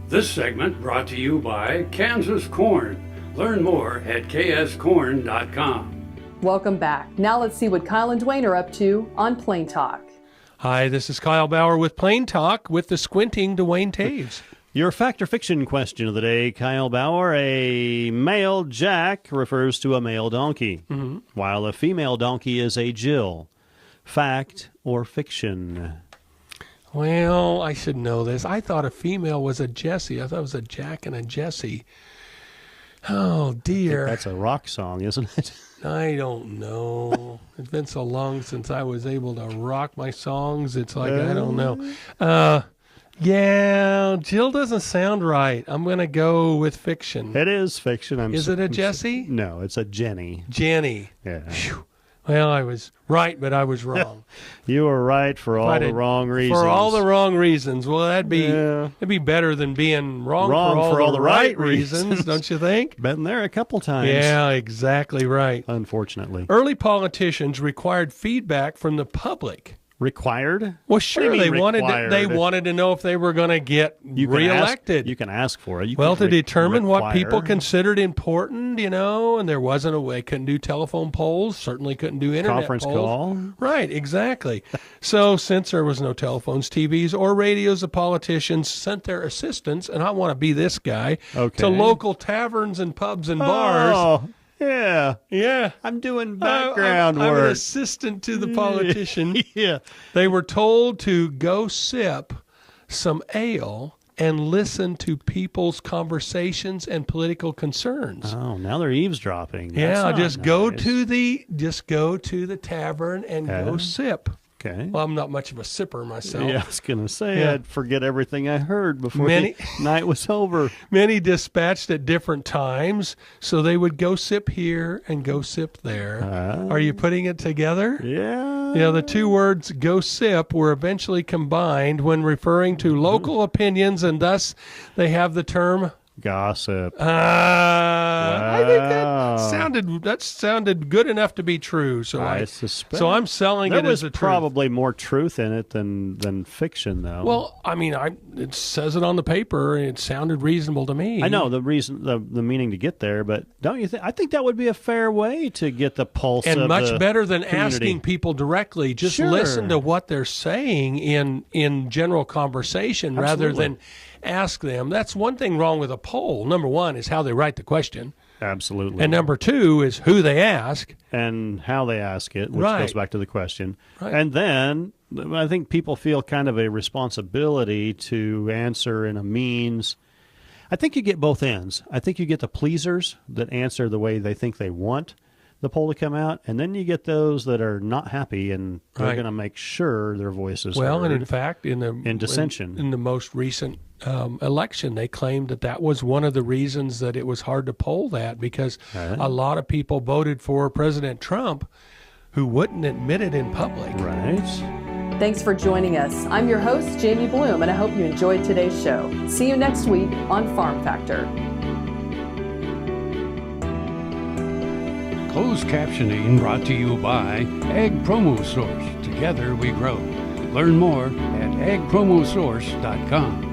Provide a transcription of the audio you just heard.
This segment brought to you by Kansas Corn. Learn more at kscorn.com. Welcome back. Now let's see what Kyle and Duane are up to on Plain Talk. Hi, this is Kyle Bauer with Plain Talk with the squinting Duane Toews. Your fact or fiction question of the day, Kyle Bauer. A male jack refers to a male donkey, while a female donkey is a Jill. Fact or fiction? Well, I should know this. I thought a female was a Jessie. I thought it was a Jack and a Jessie. Oh, dear. That's a rock song, isn't it? I don't know. It's been so long since I was able to rock my songs. It's like, I don't know. Yeah, Jill doesn't sound right. I'm going to go with fiction. It is fiction. Is it a Jessie? No, it's a Jenny. Jenny. Yeah. Whew. Well, I was right, but I was wrong. You were right for all the wrong reasons. For all the wrong reasons. Well, that'd be better than being wrong for all the right reasons, don't you think? Been there a couple times. Yeah, exactly right. Unfortunately. Early politicians required feedback from the public. Required? Well, sure, they wanted to know if they were going to get reelected. You can ask for it. To determine what people considered important, and there wasn't a way. Couldn't do telephone polls, certainly couldn't do internet conference polls. call. Right, exactly. So since there was no telephones, TVs, or radios, the politicians sent their assistants, and I want to be this guy, to local taverns and pubs and bars. Oh. Yeah. I'm doing background work. I'm an assistant to the politician. Yeah. They were told to go sip some ale and listen to people's conversations and political concerns. Oh, now they're eavesdropping. Just go to the tavern and go sip. Okay. Well, I'm not much of a sipper myself. Yeah, I was going to say, I'd forget everything I heard before the night was over. Many dispatched at different times, so they would go sip here and go sip there. Are you putting it together? Yeah. The two words go sip were eventually combined when referring to local opinions, and thus they have the term gossip. I think that sounded good enough to be true. So I suspect. So I'm selling it as a truth. There was probably more truth in it than fiction, though. Well, I mean, it says it on the paper, and it sounded reasonable to me. I know the reason, the meaning to get there, but don't you think? I think that would be a fair way to get the pulse of the community. And much better than asking people directly. Just listen to what they're saying in general conversation rather than ask them. That's one thing wrong with a poll. Number one is how they write the question. Absolutely. And number two is who they ask. And how they ask it, which goes back to the question. Right. And then I think people feel kind of a responsibility to answer in a means. I think you get both ends. I think you get the pleasers that answer the way they think they want the poll to come out, and then you get those that are not happy, and they're going to make sure their voices are heard. And in fact, in dissension. In the most recent election, they claimed that was one of the reasons that it was hard to poll that, because a lot of people voted for President Trump who wouldn't admit it in public. Right. Thanks for joining us. I'm your host, Jamie Bloom, and I hope you enjoyed today's show. See you next week on Farm Factor. Closed captioning brought to you by Ag Promo Source. Together we grow. Learn more at agpromosource.com.